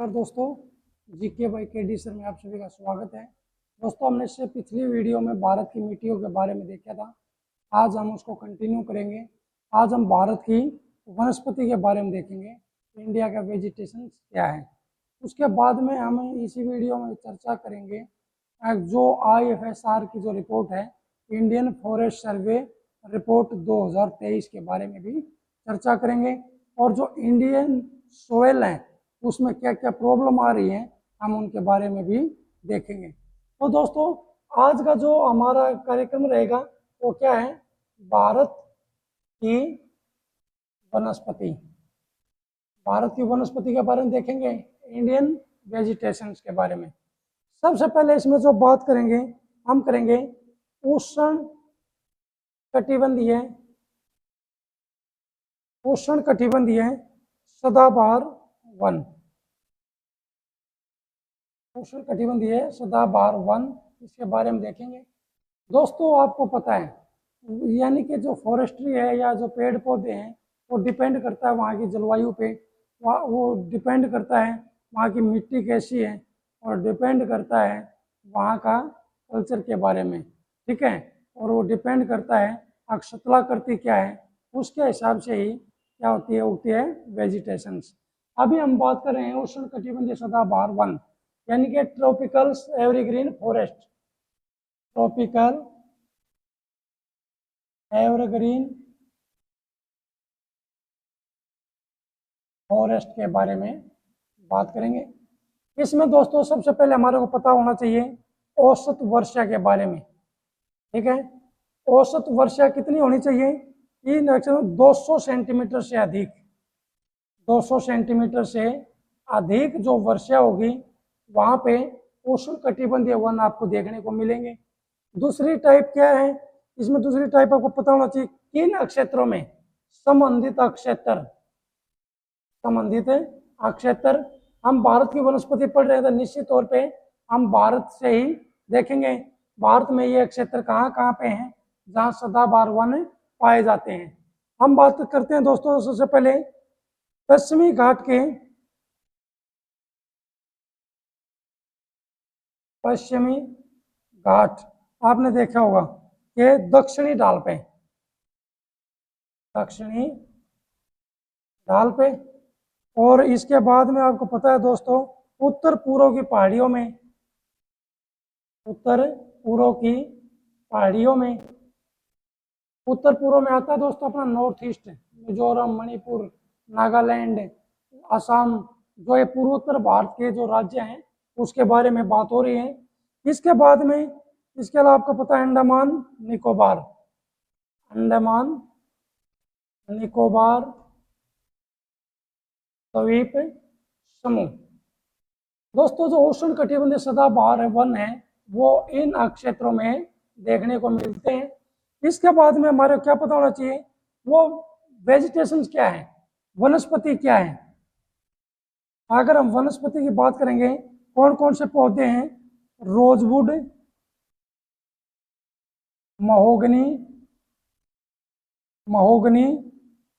नमस्कार दोस्तों, GK by के सर में आप सभी का स्वागत है। दोस्तों, हमने इससे पिछली वीडियो में भारत की मिट्टियों के बारे में देखा था। आज हम उसको कंटिन्यू करेंगे। आज हम भारत की वनस्पति के बारे में देखेंगे, इंडिया का वेजिटेशन क्या है। उसके बाद में हम इसी वीडियो में चर्चा करेंगे जो IFSR की जो रिपोर्ट है, इंडियन फॉरेस्ट सर्वे रिपोर्ट 2023 के बारे में भी चर्चा करेंगे। और जो इंडियन सोयल है उसमें क्या क्या प्रॉब्लम आ रही है हम उनके बारे में भी देखेंगे। तो दोस्तों, आज का जो हमारा कार्यक्रम रहेगा वो क्या है, भारत की वनस्पति। भारत की वनस्पति के बारे में देखेंगे, इंडियन वेजिटेशंस के बारे में। सबसे पहले इसमें जो बात करेंगे हम करेंगे उष्ण कटिबंधीय सदाबहार वन। उष्ण कटिबंधीय सदाबहार वन, इसके बारे में देखेंगे। दोस्तों, आपको पता है यानी कि जो फॉरेस्ट्री है या जो पेड़ पौधे हैं वो डिपेंड करता है वहाँ की जलवायु पे, वो डिपेंड करता है वहाँ की मिट्टी कैसी है, और डिपेंड करता है वहाँ का कल्चर के बारे में, ठीक है। और वो डिपेंड करता है अक्षतलाकृति क्या है, उसके हिसाब से ही क्या होती है, उगती है वेजिटेशंस। अभी हम बात कर रहे हैं उष्ण कटिबंधीय सदाबहार वन, यानी कि tropical evergreen forest. Tropical evergreen forest के बारे में बात करेंगे। इसमें दोस्तों सबसे पहले हमारे को पता होना चाहिए औसत वर्षा के बारे में, ठीक है। औसत वर्षा कितनी होनी चाहिए, इन 200 सेंटीमीटर से अधिक। 200 सेंटीमीटर से अधिक जो वर्षा होगी वहाँ पे उष्ण कटिबंधीय वन आपको देखने को मिलेंगे। दूसरी टाइप क्या है, इसमें दूसरी टाइप आपको पता होना चाहिए किन क्षेत्रों में संबंधित अक्षेत्र। हम भारत की वनस्पति पढ़ रहे हैं तो निश्चित तौर पे हम भारत से ही देखेंगे भारत में ये क्षेत्र कहाँ कहाँ पे हैं जहाँ सदाबहार वन पाए जाते हैं। हम बात करते हैं दोस्तों सबसे पहले पश्चिमी घाट के पश्चिमी घाट, आपने देखा होगा कि दक्षिणी ढाल पे, और इसके बाद में आपको पता है दोस्तों उत्तर पूर्व की पहाड़ियों में, उत्तर पूर्व में आता है दोस्तों अपना नॉर्थ ईस्ट, मिजोरम, मणिपुर, नागालैंड, असम, जो ये पूर्वोत्तर भारत के जो राज्य हैं उसके बारे में बात हो रही है। इसके बाद में इसके अलावा आपको पता है अंडमान निकोबार द्वीप समूह। दोस्तों, जो उष्ण कटिबंधीय सदाबहार वन है वो इन क्षेत्रों में देखने को मिलते हैं। इसके बाद में हमारे क्या पता होना चाहिए, वो वेजिटेशन क्या है, वनस्पति क्या है। अगर हम वनस्पति की बात करेंगे कौन कौन से पौधे हैं, रोजवुड, महोगनी,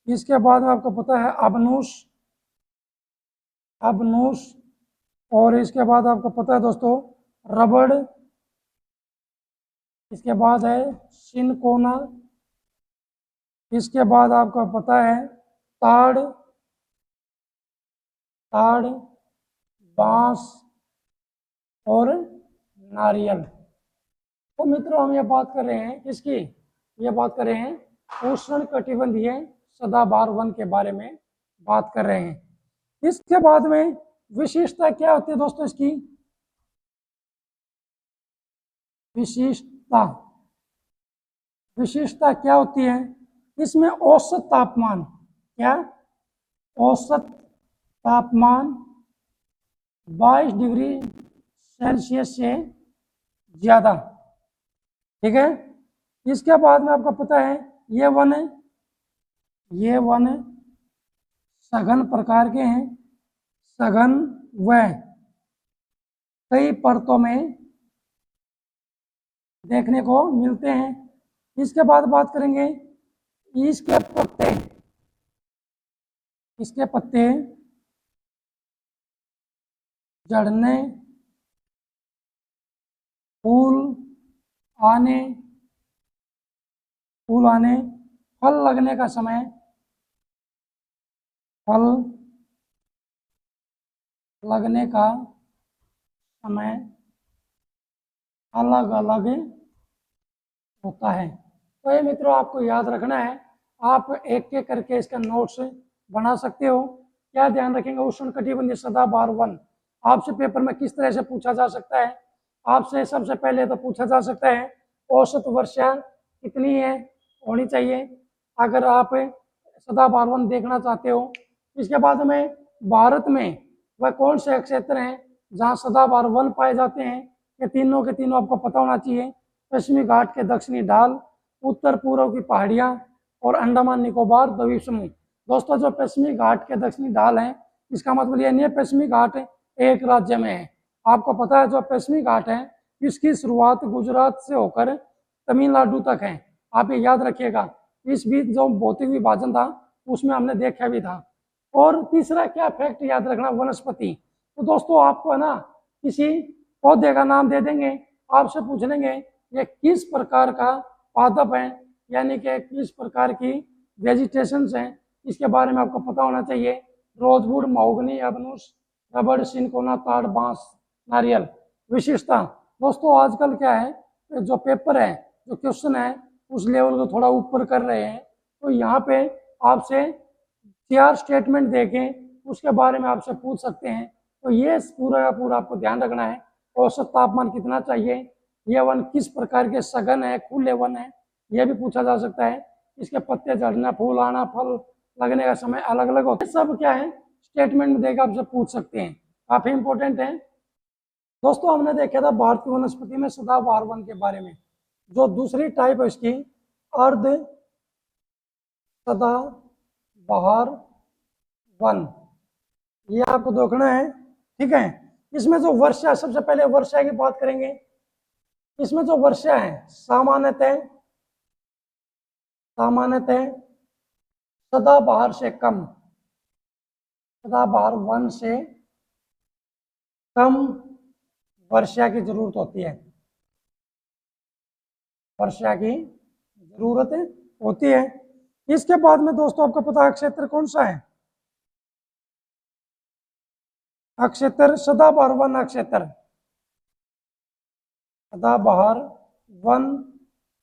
इसके बाद में आपको पता है अबनूस, और इसके बाद आपको पता है दोस्तों रबड़, इसके बाद है सिनकोना, इसके बाद आपको पता है ताड़, बांस और नारियल। तो मित्रों, हम ये बात कर रहे हैं किसकी, ये बात कर रहे हैं उष्ण कटिबंधीय सदाबहार वन के बारे में बात कर रहे हैं। इसके बाद में विशेषता क्या होती है दोस्तों, इसकी विशेषता क्या होती है, इसमें औसत तापमान 22 डिग्री सेल्सियस से ज्यादा, ठीक है। इसके बाद में आपको पता है ये वन सघन प्रकार के हैं, सघन व कई परतों में देखने को मिलते हैं। इसके बाद बात करेंगे इसके पत्ते झड़ने, फूल आने, फल लगने का समय, फल लगने का समय अलग अलग होता है। तो ये मित्रों आपको याद रखना है, आप एक एक करके इसका नोट्स बना सकते हो। क्या ध्यान रखेंगे, उष्णकटिबंधीय सदाबहार वन आपसे पेपर में किस तरह से पूछा जा सकता है। आपसे सबसे पहले तो पूछा जा सकता है औसत वर्षा कितनी है होनी चाहिए अगर आप सदाबहार वन देखना चाहते हो। इसके बाद में भारत में वह कौन से क्षेत्र हैं जहाँ सदाबहार वन पाए जाते हैं, ये तीनों के तीनों आपको पता होना चाहिए। पश्चिमी घाट के दक्षिणी ढाल, उत्तर पूर्व की पहाड़ियाँ और अंडमान निकोबार द्वीप समूह। दोस्तों जो पश्चिमी घाट के दक्षिणी ढाल है, इसका मतलब यह नहीं है पश्चिमी घाट एक राज्य में है। आपको पता है जो पश्चिमी घाट है इसकी शुरुआत गुजरात से होकर तमिलनाडु तक है। आप ये याद रखिएगा, इस बीच जो भौतिक विभाजन था उसमें हमने देखा भी था। और तीसरा क्या फैक्ट याद रखना, वनस्पति। तो दोस्तों आपको है ना किसी पौधे का नाम दे देंगे, आपसे पूछ लेंगे ये किस प्रकार का पादप है, यानी कि किस प्रकार की वेजिटेशन है, इसके बारे में आपको पता होना चाहिए। रोजवुड, महोगनी, एबनुस, रबड़, सिनकोना, ताड़, बांस, नारियल। विशेषता दोस्तों आजकल क्या है, जो पेपर है, जो क्वेश्चन है उस लेवल को थोड़ा ऊपर कर रहे हैं। तो यहाँ पे आपसे 4 स्टेटमेंट देखें उसके बारे में आपसे पूछ सकते हैं। तो ये पूरा का पूरा आपको ध्यान रखना है। औसत तापमान कितना चाहिए, ये वन किस प्रकार के सघन है, खुले वन है, यह भी पूछा जा सकता है। इसके पत्ते झड़ना, फूल आना, फल लगने का समय अलग अलग होता है। सब क्या है स्टेटमेंट में देकर आपसे पूछ सकते हैं, काफी इंपॉर्टेंट है। दोस्तों हमने देखा था भारतीय वनस्पति में सदाबहार वन के बारे में। जो दूसरी टाइप है इसकी अर्ध सदाबहार वन, ये आपको देखना है, ठीक है। इसमें जो वर्षा, सबसे पहले वर्षा की बात करेंगे। इसमें जो वर्षा है सामान्यतः सदाबहार से कम, सदाबहार वन से कम वर्षा की जरूरत होती है, वर्षा की जरूरत होती है। इसके बाद में दोस्तों आपको पता है क्षेत्र कौन सा है, अक्षेत्र सदाबहार वन अक्षेत्र, सदाबहार वन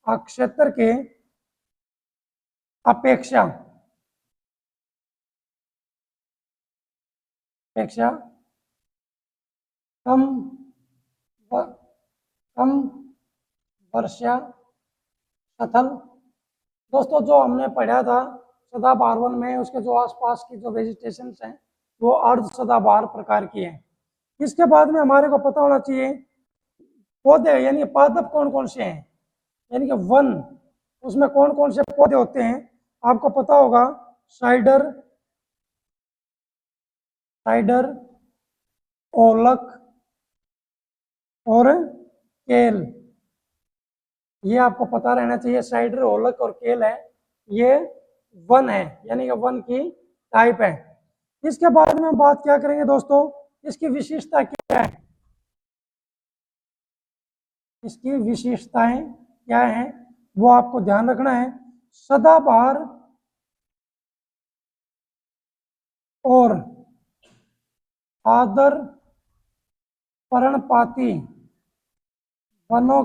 अक्षेत्र के अपेक्षा कम वर्षा स्थल। दोस्तों जो हमने पढ़ा था सदाबहार वन में, उसके जो आसपास की जो वेजिटेशन हैं वो अर्ध सदाबहार प्रकार की है। इसके बाद में हमारे को पता होना चाहिए पौधे यानी पादप कौन कौन से हैं, यानी कि वन उसमें कौन कौन से पौधे होते हैं। आपको पता होगा साइडर, ओलक और केल, ये आपको पता रहना चाहिए। साइडर, ओलक और केल है, ये वन है, यानी कि वन की टाइप है। इसके बाद में बात क्या करेंगे दोस्तों, इसकी विशेषता क्या है, इसकी विशेषताएं क्या है वो आपको ध्यान रखना है। सदाबहार और आदर पर्णपाती वनों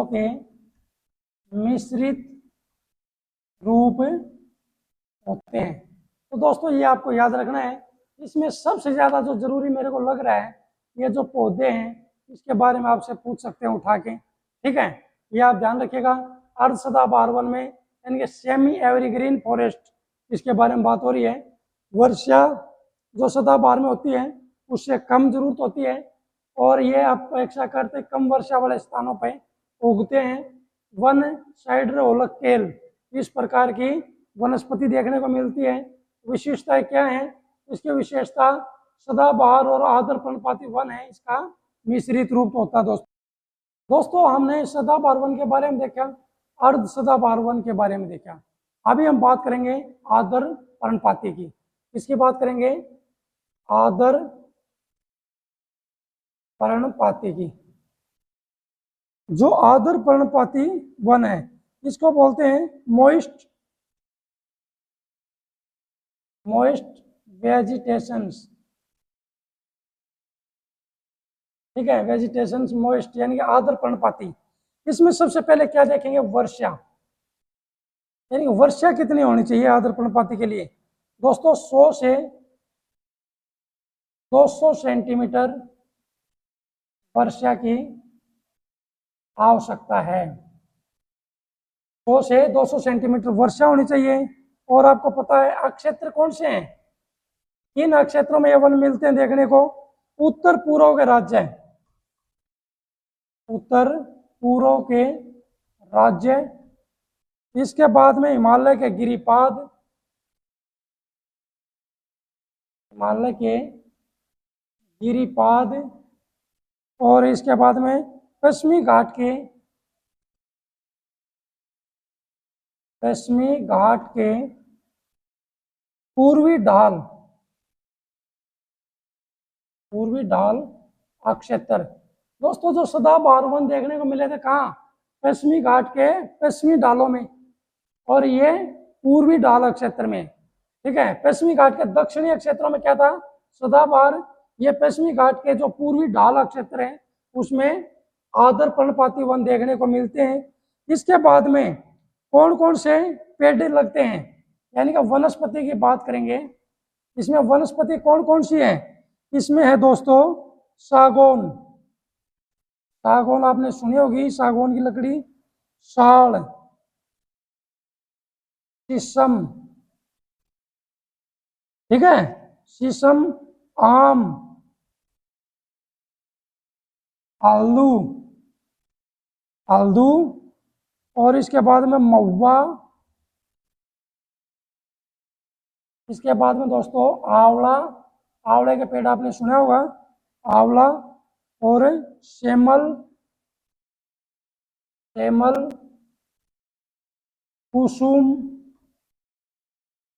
के मिश्रित रूप होते हैं। तो दोस्तों ये आपको याद रखना है। इसमें सबसे ज्यादा जो जरूरी मेरे को लग रहा है, ये जो पौधे हैं इसके बारे में आपसे पूछ सकते हैं उठा के, ठीक है। ये आप ध्यान रखिएगा। अर्ध सदाबहार वन में यानी कि सेमी एवरग्रीन फॉरेस्ट, इसके बारे में बात हो रही है। वर्षा जो सदाबहार में होती है उससे कम जरूरत होती है और ये अपेक्षा करते कम वर्षा वाले स्थानों पर उगते हैं। वन साइडर, ओलक, केल, इस प्रकार की वनस्पति देखने को मिलती है। विशेषताएं क्या है, इसकी विशेषता सदाबहार और आदर पर्णपाती वन है, इसका मिश्रित रूप होता है। दोस्तों हमने सदाबहार वन के बारे में देखा, अर्ध सदाबहार वन के बारे में देखा। अभी हम बात करेंगे आदर पर्णपाती की। किसकी बात करेंगे? आर्द्र पर्णपाती की। जो आर्द्र पर्णपाती वन है इसको बोलते हैं मोइस्ट वेजिटेशंस। ठीक है, वेजिटेशंस मोइस्ट यानी कि आर्द्र पर्णपाती। इसमें सबसे पहले क्या देखेंगे? वर्षा, यानी कि वर्षा कितनी होनी चाहिए आर्द्र पर्णपाती के लिए? दोस्तों 100 से 200 सेंटीमीटर वर्षा की आवश्यकता है। 100 से 200 सेंटीमीटर वर्षा होनी चाहिए। और आपको पता है अक्षेत्र कौन से हैं? किन अक्षेत्रों में ये वन मिलते हैं देखने को? उत्तर पूर्व के राज्य, उत्तर पूर्व के राज्य, इसके बाद में हिमालय के गिरिपाद, हिमालय के गिरिपाद, और इसके बाद में पश्चिमी घाट के पूर्वी ढाल अक्षेत्र। दोस्तों जो सदाबहार वन देखने को मिले थे कहाँ? पश्चिमी घाट के पश्चिमी ढालों में, और ये पूर्वी ढाल क्षेत्र में। ठीक है, पश्चिमी घाट के दक्षिणी क्षेत्रों में क्या था? सदाबहार। ये पश्चिमी घाट के जो पूर्वी ढाल क्षेत्र है उसमें आर्द्र पर्णपाती वन देखने को मिलते हैं। इसके बाद में कौन कौन से पेड़ लगते हैं, यानी कि वनस्पति की बात करेंगे। इसमें वनस्पति कौन कौन सी है? इसमें है दोस्तों सागौन। सागौन आपने सुनी होगी, सागौन की लकड़ी, साल, शीशम, ठीक है, शीशम, आम, आलू, और इसके बाद में महुआ, इसके बाद में दोस्तों आंवला, आंवले के पेड़ आपने सुना होगा, आंवला, और सेमल,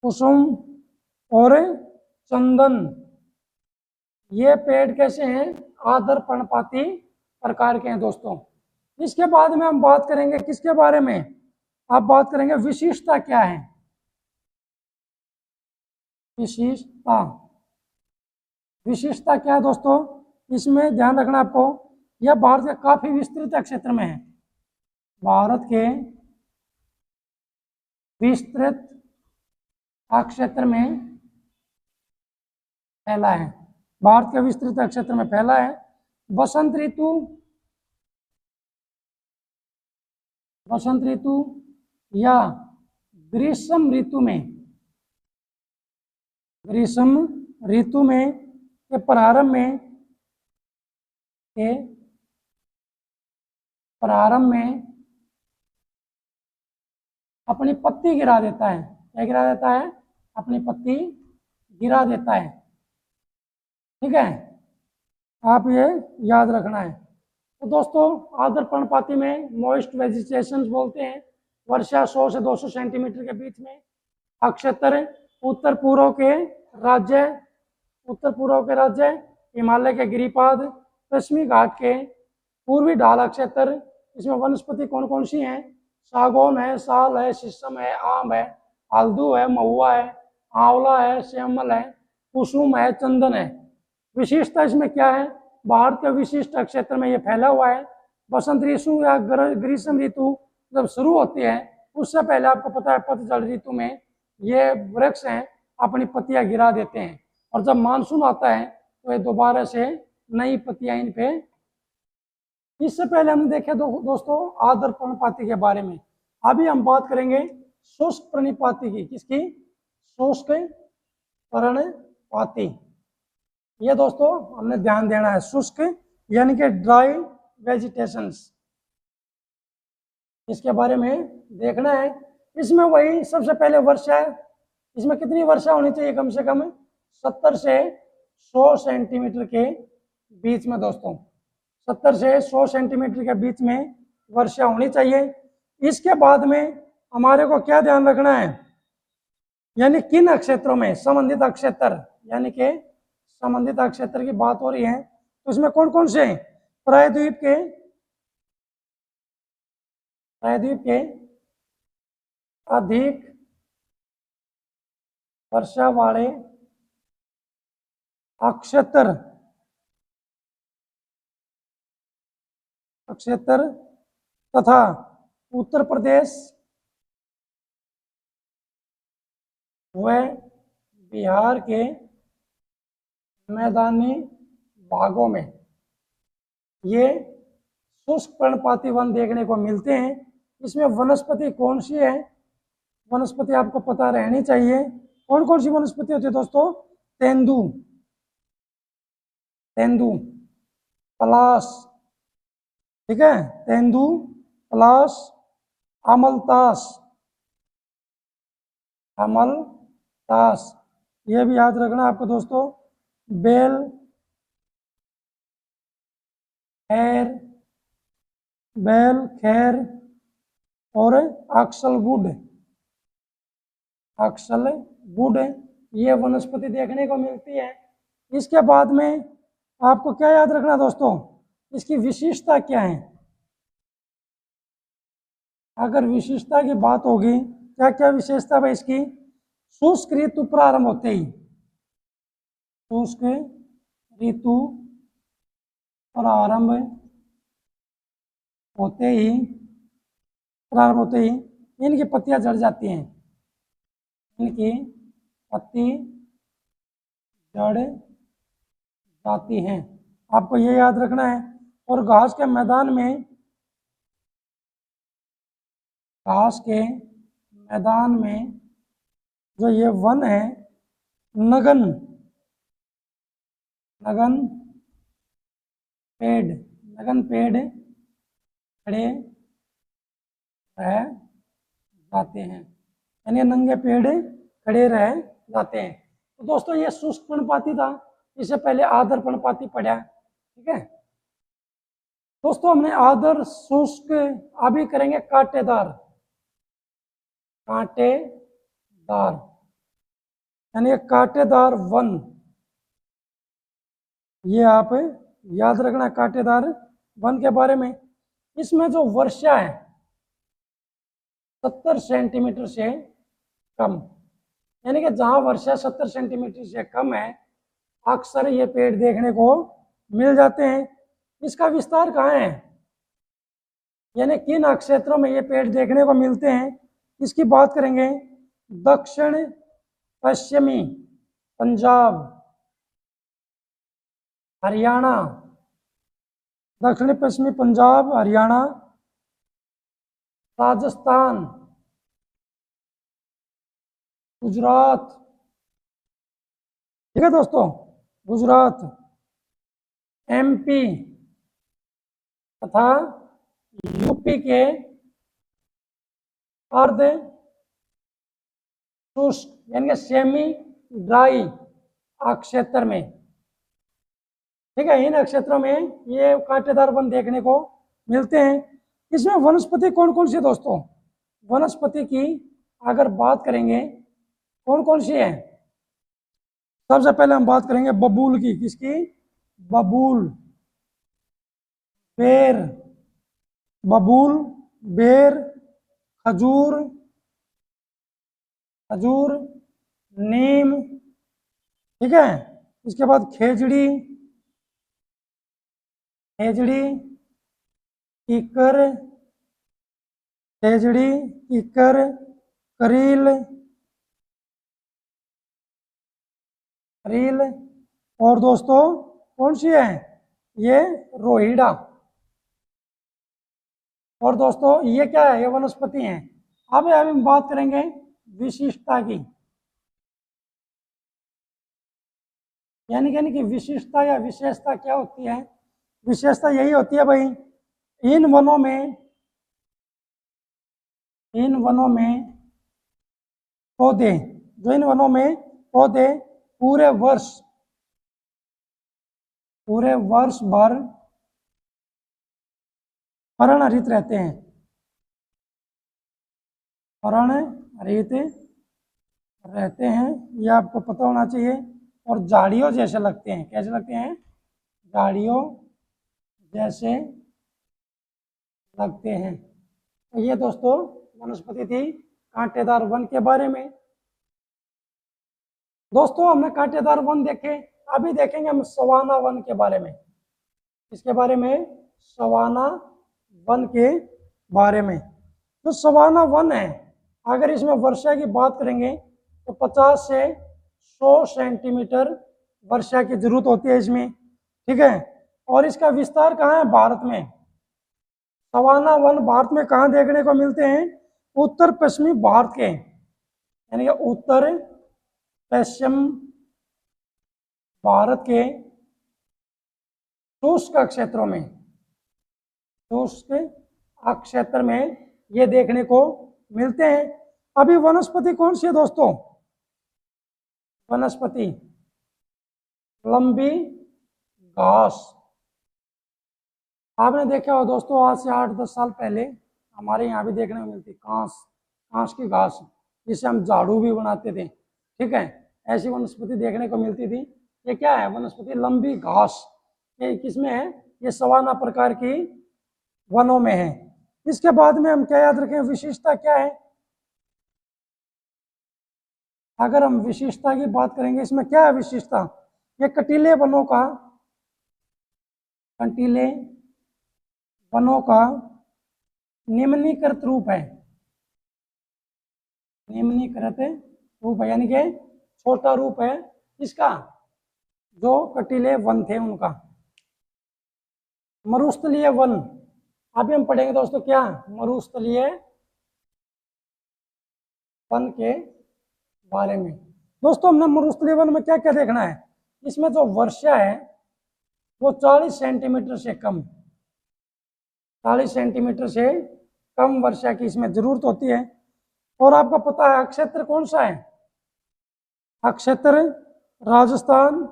कुसुम और चंदन। ये पेड़ कैसे हैं? आर्द्र पर्णपाती प्रकार के हैं दोस्तों। इसके बाद में हम बात करेंगे किसके बारे में? आप बात करेंगे विशिष्टता क्या है। विशिष्टता क्या है दोस्तों? इसमें ध्यान रखना आपको, यह भारत के काफी विस्तृत क्षेत्र में है। भारत के विस्तृत क्षेत्र में फैला है, भारत के विस्तृत क्षेत्र में फैला है। बसंत ऋतु या ग्रीष्म ऋतु में के प्रारंभ में अपनी पत्ती गिरा देता है। क्या गिरा देता है? अपनी पत्ती गिरा देता है। ठीक है, आप ये याद रखना है। तो दोस्तों आर्द्र पर्णपाती में मॉइस्ट वेजिटेशंस बोलते हैं। वर्षा 100 से 200 सेंटीमीटर के बीच में। अक्षेत्र उत्तर पूर्व के राज्य, हिमालय के गिरिपाद, पश्चिमी घाट के पूर्वी ढाल क्षेत्र। इसमें वनस्पति कौन कौन सी हैं? सागौन है, साल है, शीशम है, आम है, हल्दू है, महुआ है, आंवला है, सेमल है, कुसुम है, चंदन है। विशिष्टता इसमें क्या है? भारत के विशिष्ट क्षेत्र में ये फैला हुआ है। बसंत ऋतु या ग्रीष्म ऋतु जब शुरू होती है उससे पहले आपको पता है पतझड़ ऋतु में ये वृक्ष हैं अपनी पत्तियां गिरा देते हैं, और जब मानसून आता है तो ये दोबारा से नई पत्तियां इन पे। इससे पहले हम देखे दोस्तों आर्द्र पर्णपाती के बारे में। अभी हम बात करेंगे शुष्क पर्णपाती की। किसकी? शुष्क पर्णपाती। ये दोस्तों हमने ध्यान देना है, शुष्क यानी कि ड्राई वेजिटेशंस, इसके बारे में देखना है। इसमें वही सबसे पहले वर्षा है। इसमें कितनी वर्षा होनी चाहिए? कम से कम 70 से 100 सेंटीमीटर के बीच में दोस्तों, 70 से 100 सेंटीमीटर के बीच में वर्षा होनी चाहिए। इसके बाद में हमारे को क्या ध्यान रखना है? यानी किन क्षेत्रों में संबंधित क्षेत्र, यानी कि संबंधित क्षेत्र की बात हो रही है, तो इसमें कौन कौन से हैं? प्रायद्वीप के अधिक वर्षा वाले क्षेत्र तथा उत्तर प्रदेश व बिहार के मैदानी भागों में ये शुष्क पर्णपाती वन देखने को मिलते हैं। इसमें वनस्पति कौन सी है? वनस्पति आपको पता रहनी चाहिए। कौन कौन सी वनस्पति होती है दोस्तों? तेंदू, पलाश, ठीक है, तेंदू, पलाश, अमलतास, ये भी याद रखना आपको दोस्तों। बेल, खैर और अक्सलवुड, ये वनस्पति देखने को मिलती है। इसके बाद में आपको क्या याद रखना दोस्तों? इसकी विशेषता क्या है? अगर विशेषता की बात होगी, क्या क्या विशेषता है इसकी? शुष्क ऋतु प्रारंभ होते ही, शुष्क ऋतु प्रारंभ होते ही इनकी पत्तियां झड़ जाती हैं, इनकी पत्ती झड़ जाती हैं, आपको ये याद रखना है। और घास के मैदान में जो ये वन है, नगन पेड़ खड़े रह जाते हैं, यानी नंगे पेड़ खड़े रह जाते हैं। तो दोस्तों ये शुष्क पर्णपाती था, इससे पहले आर्द्र पर्णपाती पढ़ा, ठीक है दोस्तों। हमने आर्द्र, शुष्क, अभी करेंगे कांटेदार, यानी कांटेदार वन, ये आप याद रखना कांटेदार वन के बारे में। इसमें जो वर्षा है 70 सेंटीमीटर से कम, यानी कि जहां वर्षा 70 सेंटीमीटर से कम है, अक्सर ये पेड़ देखने को मिल जाते हैं। इसका विस्तार कहाँ है, यानी किन क्षेत्रों में ये पेड़ देखने को मिलते हैं, इसकी बात करेंगे। दक्षिण पश्चिमी पंजाब, हरियाणा, दक्षिण पश्चिमी पंजाब, हरियाणा, राजस्थान, गुजरात, ठीक है दोस्तों, गुजरात, एमपी तथा यूपी के अर्ध शुष्क यानी कि सेमी ड्राई क्षेत्र में, ठीक है, इन क्षेत्रों में ये कांटेदार वन देखने को मिलते हैं। इसमें वनस्पति कौन कौन सी दोस्तों? वनस्पति की अगर बात करेंगे कौन कौन सी है? सबसे पहले हम बात करेंगे बबूल की। किसकी? बबूल, बेर, खजूर, नीम, ठीक है। इसके बाद खेजड़ी, कीकर, करील, और दोस्तों कौन सी है? ये रोहिड़ा। और दोस्तों ये क्या है? ये वनस्पति हैं। अब हम बात करेंगे विशिष्टता की, यानी कि विशिष्टता या विशेषता क्या होती है? विशेषता यही होती है भाई, इन वनों में पौधे, पूरे वर्ष भर पर्णरहित रहते हैं, रहते हैं, ये आपको पता होना चाहिए। और झाड़ियों जैसे लगते हैं, कैसे लगते हैं? झाड़ियों जैसे लगते हैं। तो ये दोस्तों वनस्पति थी कांटेदार वन के बारे में। दोस्तों हमने कांटेदार वन देखे, अभी देखेंगे हम सवाना वन के बारे में। इसके बारे में, सवाना वन के बारे में। तो सवाना वन है, अगर इसमें वर्षा की बात करेंगे तो 50 से 100 सेंटीमीटर वर्षा की जरूरत होती है इसमें, ठीक है। और इसका विस्तार कहाँ है? भारत में। सवाना वन भारत में कहाँ देखने को मिलते हैं? उत्तर पश्चिमी भारत के, यानी कि उत्तर पश्चिम भारत के शुष्क क्षेत्रों में, शुष्क क्षेत्र में ये देखने को मिलते हैं। अभी वनस्पति कौन सी है दोस्तों? वनस्पति लंबी घास। आपने देखा हो दोस्तों, आज से 8-10 साल पहले हमारे यहाँ भी देखने को मिलती कांस की घास, जिसे हम झाड़ू भी बनाते थे, ठीक है। ऐसी वनस्पति देखने को मिलती थी। ये क्या है? वनस्पति लंबी घास। ये किसमें है? ये सवाना प्रकार की वनों में है। इसके बाद में हम क्या याद रखें? विशेषता क्या है? अगर हम विशेषता की बात करेंगे, इसमें क्या है विशेषता? ये कंटीले वनों का निम्नीकृत रूप है। निम्नीकृत रूप है यानी कि छोटा रूप है इसका, जो कंटीले वन थे उनका। मरुस्थलीय वन, अभी हम पढ़ेंगे दोस्तों क्या? मरुस्थलीय वन के बारे में। दोस्तों हमने मरुस्थलीय वन में क्या क्या देखना है? इसमें जो वर्षा है वो 40 सेंटीमीटर से कम, 40 सेंटीमीटर से कम वर्षा की इसमें जरूरत होती है। और आपको पता है अक्षेत्र कौन सा है? अक्षेत्र राजस्थान,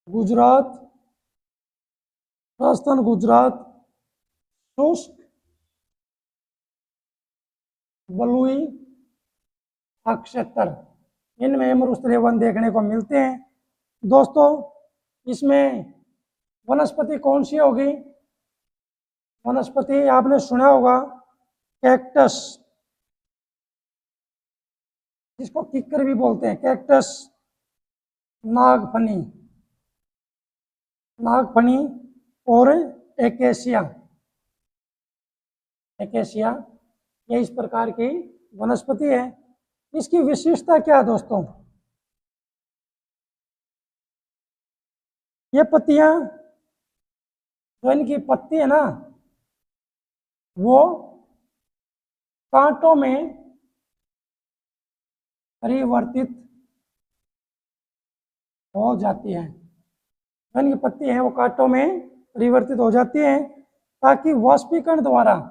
गुजरात, शुष्क बलुई अक्षेत्र, इनमें मरुस्थलीय वन देखने को मिलते हैं। दोस्तों इसमें वनस्पति कौन सी होगी? वनस्पति आपने सुना होगा कैक्टस, जिसको किक्कर भी बोलते हैं, कैक्टस, नागफनी और एकेशिया। ये इस प्रकार की वनस्पति है। इसकी विशेषता क्या है दोस्तों? ये पत्तियां, जो इनकी पत्ती है ना, वो कांटों में परिवर्तित हो जाती है। जो इनकी पत्ती है वो कांटों में परिवर्तित हो जाती है, ताकि वाष्पीकरण द्वारा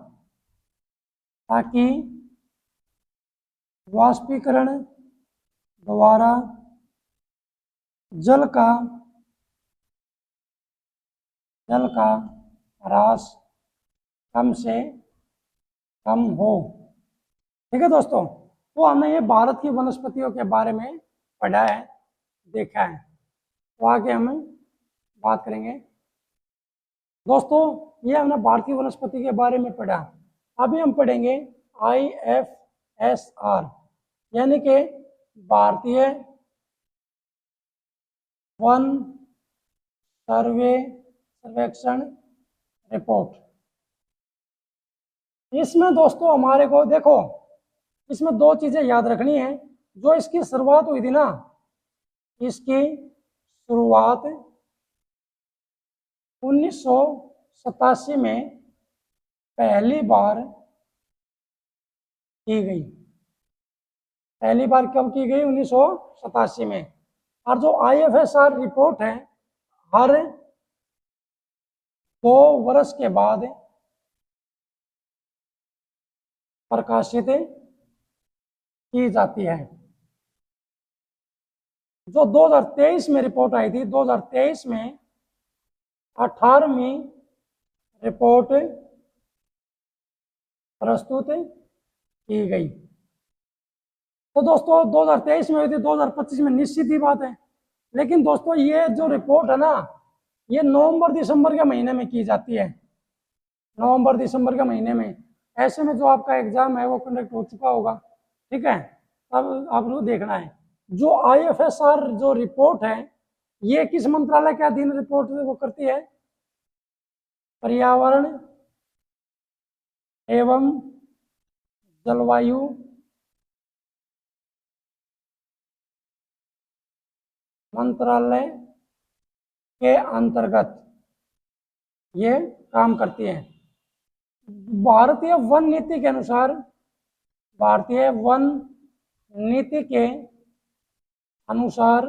जल का ह्रास कम से कम हो, ठीक है दोस्तों। तो हमने ये भारत की वनस्पतियों के बारे में पढ़ा है, देखा है। तो आगे हम बात करेंगे। दोस्तों ये हमने भारतीय वनस्पति के बारे में पढ़ा। अभी हम पढ़ेंगे IFSR, यानी कि भारतीय वन सर्वेक्षण रिपोर्ट। इसमें दोस्तों हमारे को देखो, इसमें दो चीजें याद रखनी है। जो इसकी शुरुआत हुई थी ना, इसकी शुरुआत 1987 में पहली बार की गई। पहली बार कब की गई? 1987 में। और जो IFSR रिपोर्ट है, हर 2 वर्ष के बाद प्रकाशित की जाती है। जो 2023 में रिपोर्ट आई थी, 2023 में 18वीं रिपोर्ट प्रस्तुत की गई। तो दोस्तों 2023 में हुई थी, 2025 में, निश्चित ही बात है। लेकिन दोस्तों ये जो रिपोर्ट है ना, ये नवंबर दिसंबर के महीने में की जाती है, नवंबर दिसंबर के महीने में। ऐसे में जो आपका एग्जाम है वो कंडक्ट हो चुका होगा, ठीक है। अब आपको देखना है जो IFSR जो रिपोर्ट है, ये किस मंत्रालय के अधीन रिपोर्ट वो करती है? पर्यावरण एवं जलवायु मंत्रालय के अंतर्गत ये काम करती है। भारतीय वन नीति के अनुसार, भारतीय वन नीति के अनुसार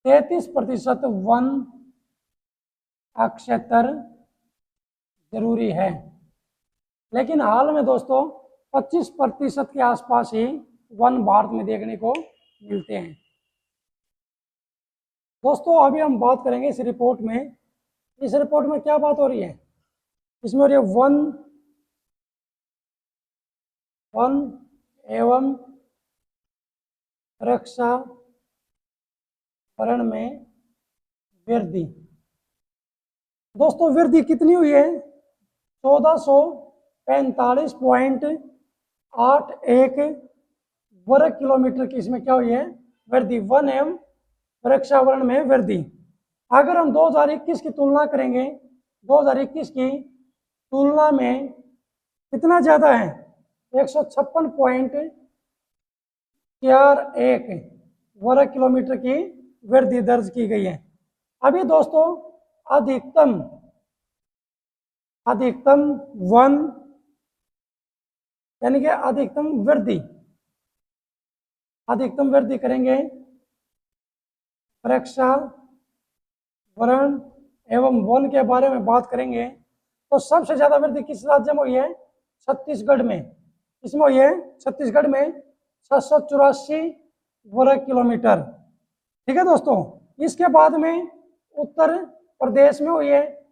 33% वन क्षेत्र जरूरी है। लेकिन हाल में दोस्तों 25% के आसपास ही वन भारत में देखने को मिलते हैं। दोस्तों अभी हम बात करेंगे इस रिपोर्ट में, इस रिपोर्ट में क्या बात हो रही है? इसमें हो रही है वन एवं वृक्षावरण में वृद्धि। दोस्तों वृद्धि कितनी हुई है? 1445.81 वर्ग किलोमीटर की इसमें क्या हुई है? वृद्धि, वन एवं वृक्षावरण में वृद्धि। अगर हम 2021 की तुलना करेंगे, 2021 की तुलना में कितना ज्यादा है? 156.41 वर्ग किलोमीटर की वृद्धि दर्ज की गई है। अभी दोस्तों अधिकतम वन यानी कि अधिकतम वृद्धि करेंगे वृक्षावरण एवं वन के बारे में बात करेंगे तो सबसे ज्यादा वृद्धि किस राज्य में हुई है? छत्तीसगढ़ में। इसमें हुई है छत्तीसगढ़ में 684 वर्ग किलोमीटर, ठीक है दोस्तों। इसके बाद में उत्तर प्रदेश में हुई है,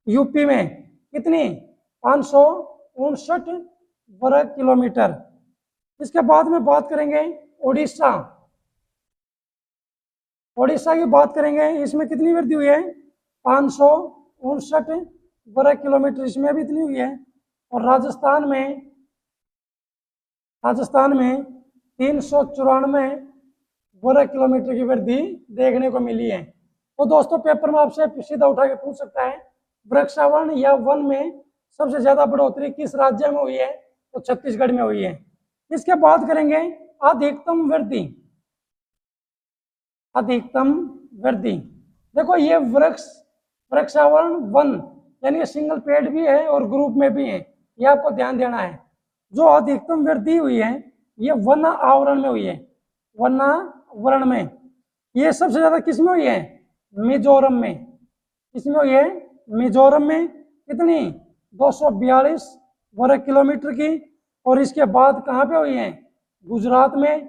यूपी में कितनी? 559 वर्ग किलोमीटर। इसके बाद में बात करेंगे उड़ीसा, उड़ीसा की बात करेंगे, इसमें कितनी वृद्धि हुई है? 559 वर्ग किलोमीटर, इसमें भी इतनी हुई है। और राजस्थान में 394 वर्ग किलोमीटर की वृद्धि देखने को मिली है। तो दोस्तों पेपर में आपसे सीधा उठा के पूछ सकता है वृक्षावरण या वन में सबसे ज्यादा बढ़ोतरी किस राज्य में हुई है? तो छत्तीसगढ़ में हुई है। इसके बाद करेंगे अधिकतम वृद्धि। देखो ये वृक्षावरण वन यानी सिंगल पेड़ भी है और ग्रुप में भी है, ये आपको ध्यान देना है। जो अधिकतम वृद्धि हुई है ये वन आवरण में हुई है, वनावरण में। ये सबसे ज्यादा किस में हुई है? मिजोरम में। इसमें हुई है मिजोरम में कितनी? 242 वर्ग किलोमीटर की। और इसके बाद कहाँ पे हुई है? गुजरात में।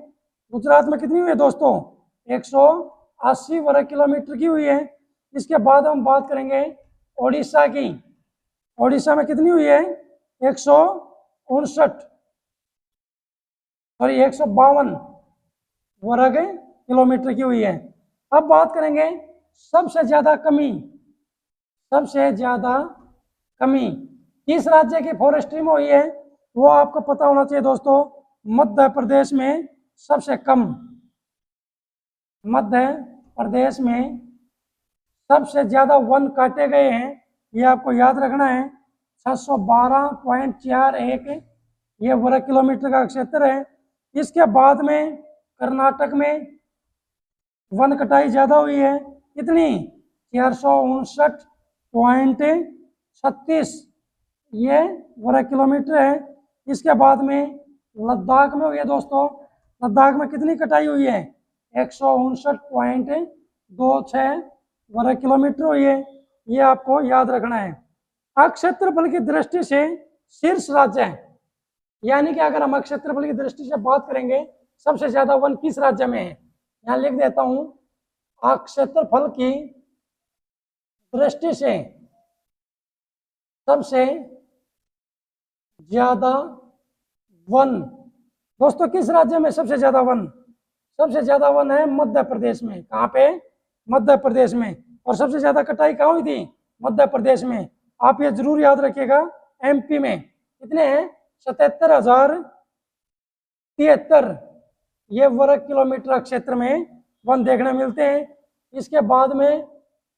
गुजरात में कितनी हुई है दोस्तों? 180 वर्ग किलोमीटर की हुई है। इसके बाद हम बात करेंगे ओडिशा की। ओडिशा में कितनी हुई है? 152 वर्ग किलोमीटर की हुई है। अब बात करेंगे सबसे ज्यादा कमी किस राज्य की फॉरेस्ट्री में हुई है? वो आपको पता होना चाहिए दोस्तों। मध्य प्रदेश में सबसे कम, मध्य प्रदेश में सबसे ज्यादा वन काटे गए हैं, ये आपको याद रखना है। 612.41 ये वर्ग किलोमीटर का क्षेत्र है। इसके बाद में कर्नाटक में वन कटाई ज्यादा हुई है, कितनी? 459.36 ये वर्ग किलोमीटर है। इसके बाद में लद्दाख में हुई है दोस्तों। लद्दाख में कितनी कटाई हुई है? 159.26 वर्ग किलोमीटर हुई है, ये आपको याद रखना है। क्षेत्रफल की दृष्टि से शीर्ष राज्य है, यानी कि अगर हम क्षेत्रफल की दृष्टि से बात करेंगे सबसे ज्यादा वन किस राज्य में है? यहां लिख देता हूं, क्षेत्रफल की दृष्टि से सबसे ज्यादा वन दोस्तों किस राज्य में सबसे ज्यादा वन? सबसे ज्यादा वन है मध्य प्रदेश में। कहाँ पे? मध्य प्रदेश में। और सबसे ज्यादा कटाई कहाँ हुई थी? मध्य प्रदेश में। आप ये जरूर याद रखिएगा। एमपी में कितने हैं? 77,073 ये वर्ग किलोमीटर क्षेत्र में वन देखने मिलते हैं। इसके बाद में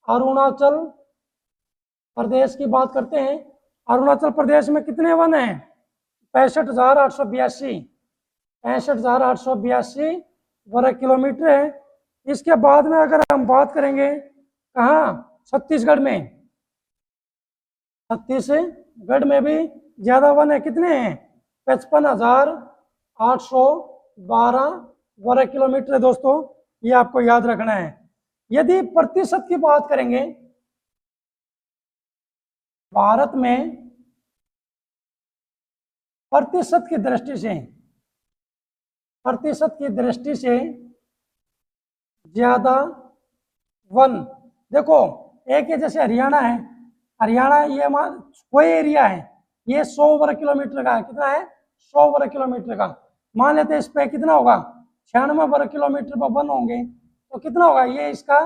अरुणाचल प्रदेश की बात करते हैं। अरुणाचल प्रदेश में कितने वन हैं? 65,882 65,882 वर्ग किलोमीटर है। इसके बाद में अगर हम बात करेंगे कहाँ? छत्तीसगढ़ में। छत्तीसगढ़ में भी ज्यादा वन है। कितने हैं? 55,812 वर्ग किलोमीटर है दोस्तों। ये आपको याद रखना है। यदि प्रतिशत की बात करेंगे भारत में प्रतिशत की दृष्टि से ज्यादा वन, देखो एक है जैसे हरियाणा है। हरियाणा ये कोई एरिया है, ये 100 वर्ग किलोमीटर का है। कितना है? 100 वर्ग किलोमीटर का। मान लेते हैं इस पे कितना होगा? 96 वर्ग किलोमीटर पर वन होंगे तो कितना होगा ये इसका?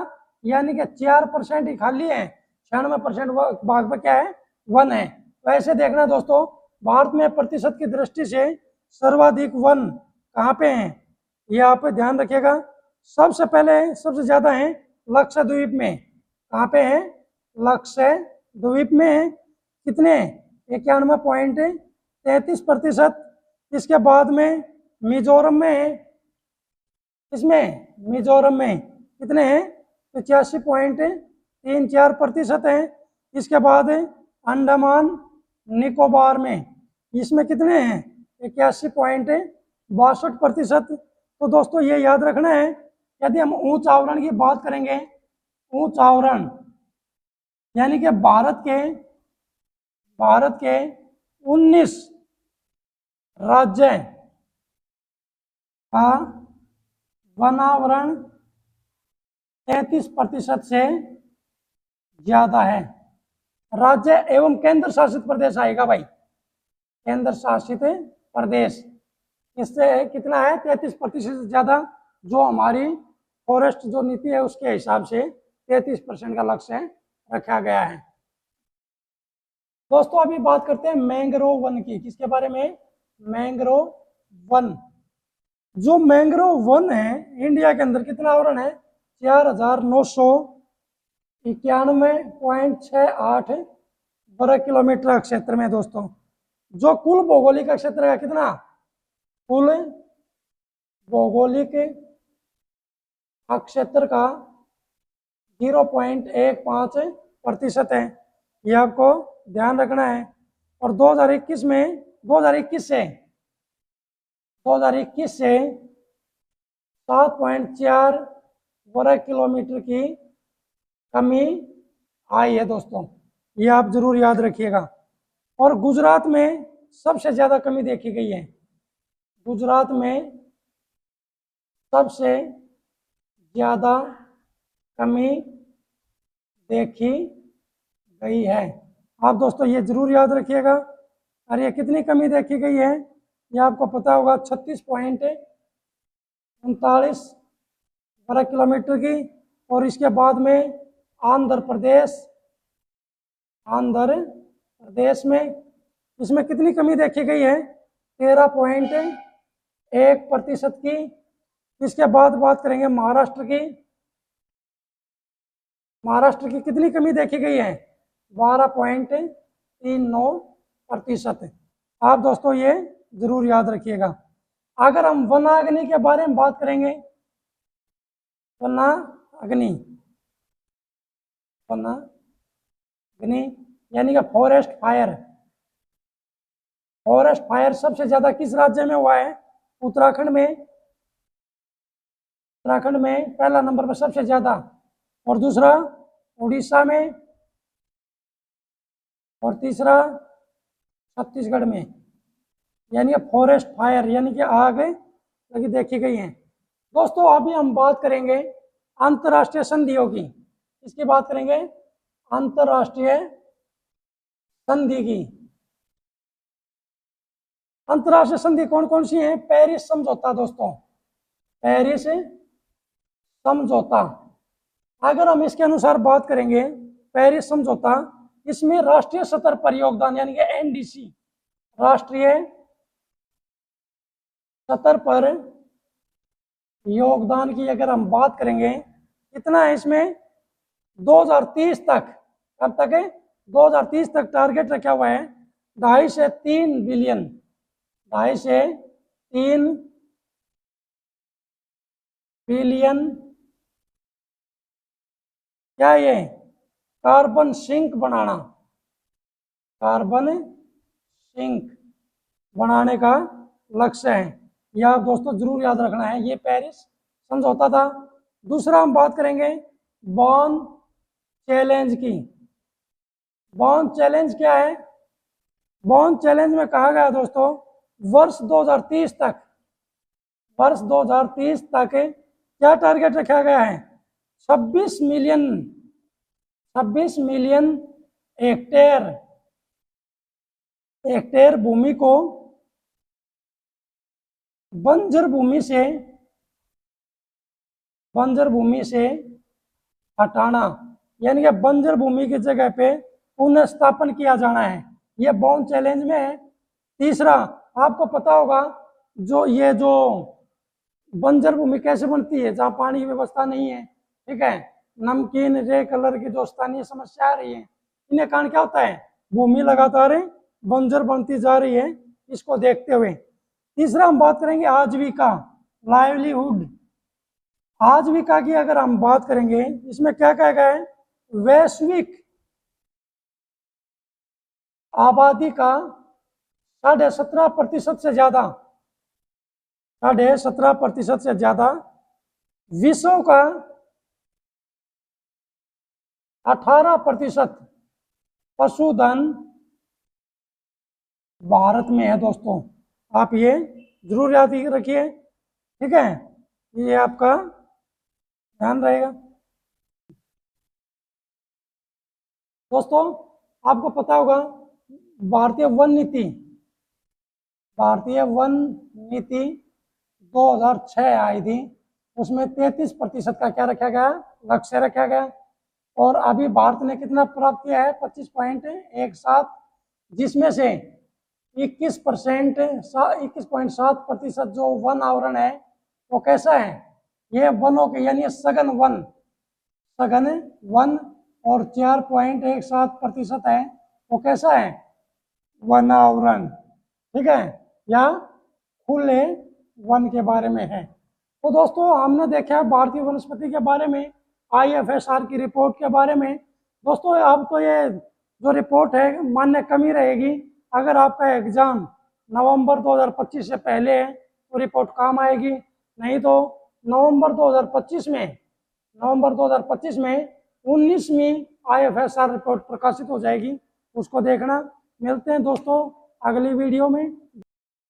यानी कि 4% ही खाली है। 96% भाग पे क्या है? वन है। तो ऐसे देखना दोस्तों, भारत में प्रतिशत की दृष्टि से सर्वाधिक वन कहाँ पे हैं? ये आप ध्यान रखिएगा। सबसे पहले सबसे ज्यादा है लक्षद्वीप में। कहाँ पे है? लक्षद्वीप में है। कितने? 91.33%। इसके बाद में मिजोरम में है। इसमें मिजोरम में कितने हैं? 85.34% है। इसके बाद अंडमान निकोबार में, इसमें कितने हैं? 81.62%। तो दोस्तों ये याद रखना है। यदि हम ऊंच आवरण की बात करेंगे, ऊंच आवरण यानी कि भारत के 19 राज्य का वनावरण 33% से ज्यादा है। राज्य एवं केंद्र शासित प्रदेश आएगा भाई, केंद्र शासित प्रदेश। इससे कितना है? 33% से ज्यादा। जो हमारी फॉरेस्ट जो नीति है उसके हिसाब से 33% का लक्ष्य रखा गया है। दोस्तों अभी बात करते हैं मैंग्रोव वन की। किसके बारे में? Mangrove one. जो मैंग्रोव वन है इंडिया के अंदर कितना आवरण है? 4,991.68 वर्ग किलोमीटर क्षेत्र में दोस्तों। जो कुल भौगोलिक क्षेत्र है कितना? कुल भौगोलिक क्षेत्र का 0.15% है। ये आपको ध्यान रखना है। और 2021 से 7.4 वर्ग किलोमीटर की कमी आई है दोस्तों। ये आप जरूर याद रखिएगा। और गुजरात में सबसे ज्यादा कमी देखी गई है। गुजरात में सबसे ज्यादा कमी देखी गई है। आप दोस्तों ये जरूर याद रखिएगा। और ये कितनी कमी देखी गई है? ये आपको पता होगा 36.39 वर्ग किलोमीटर की। और इसके बाद में आंध्र प्रदेश में इसमें कितनी कमी देखी गई है? 13.1% की। इसके बाद बात करेंगे महाराष्ट्र की। महाराष्ट्र की कितनी कमी देखी गई है? 12.39%। आप दोस्तों ये जरूर याद रखिएगा। अगर हम वनाग्नि के बारे में बात करेंगे, वनाग्नि यानी कि फॉरेस्ट फायर सबसे ज्यादा किस राज्य में हुआ है? उत्तराखंड में पहला नंबर पर सबसे ज्यादा। और दूसरा उड़ीसा में। और तीसरा छत्तीसगढ़ में। यानी कि फॉरेस्ट फायर यानी कि आग लगी देखी गई है। दोस्तों अभी हम बात करेंगे अंतर्राष्ट्रीय संधियों की। इसकी बात करेंगे अंतर्राष्ट्रीय संधि की। अंतर्राष्ट्रीय संधि कौन कौन सी है? पेरिस समझौता दोस्तों, पेरिस समझौता। अगर हम इसके अनुसार बात करेंगे, पेरिस समझौता, इसमें राष्ट्रीय स्तर पर योगदान यानी कि एनडीसी, राष्ट्रीय स्तर पर योगदान की अगर हम बात करेंगे, कितना है इसमें? 2030 तक, कब तक है? 2030 तक टारगेट रखा हुआ है 2.5 से 3 बिलियन, 2.5 से 3 बिलियन क्या ये कार्बन सिंक बनाना, कार्बन सिंक बनाने का लक्ष्य है। यह आप दोस्तों जरूर याद रखना है, ये पेरिस समझौता था। दूसरा हम बात करेंगे बॉन चैलेंज की। बॉन चैलेंज क्या है? बॉन चैलेंज में कहा गया दोस्तों वर्ष 2030 तक, वर्ष 2030 तक क्या टारगेट रखा गया है? 26 मिलियन हेक्टेयर भूमि को बंजर भूमि से हटाना, यानी कि बंजर भूमि की जगह पे पुनः स्थापन किया जाना है। यह बॉन चैलेंज में है। तीसरा, आपको पता होगा जो बंजर भूमि कैसे बनती है? जहाँ पानी की व्यवस्था नहीं है, ठीक है, नमकीन रे कलर की जो स्थानीय समस्या आ रही है, इन्हें कारण क्या होता है? भूमि लगातार बंजर बनती जा रही है, इसको देखते हुए। तीसरा हम बात करेंगे आजीविका, लाइवलीहुड। आजीविका की अगर हम बात करेंगे, इसमें क्या कहा गया है? वैश्विक आबादी का 17.5% से ज्यादा, 17.5% से ज्यादा, विश्व का 18% पशुधन भारत में है दोस्तों। आप ये जरूर याद रखिए, ठीक है, ये आपका ध्यान रहेगा। दोस्तों आपको पता होगा भारतीय वन नीति 2006 आई थी, उसमें 33% का क्या रखा गया? लक्ष्य रखा गया। और अभी भारत ने कितना प्राप्त किया है? 25.17, जिसमें से 21.7% जो वन आवरण है वो कैसा है? ये वनों के यानी सघन वन, और 4.17% है वो कैसा है? वन आवरण, ठीक है, या खुले वन के बारे में है। तो दोस्तों हमने देखा भारतीय वनस्पति के बारे में, IFSR की रिपोर्ट के बारे में। दोस्तों अब तो ये जो रिपोर्ट है मान्य कम ही रहेगी। अगर आपका एग्जाम नवंबर 2025 से पहले है तो रिपोर्ट काम आएगी, नहीं तो नवंबर 2025 में 19वीं IFSR रिपोर्ट प्रकाशित हो जाएगी, उसको देखना। मिलते हैं दोस्तों अगली वीडियो में।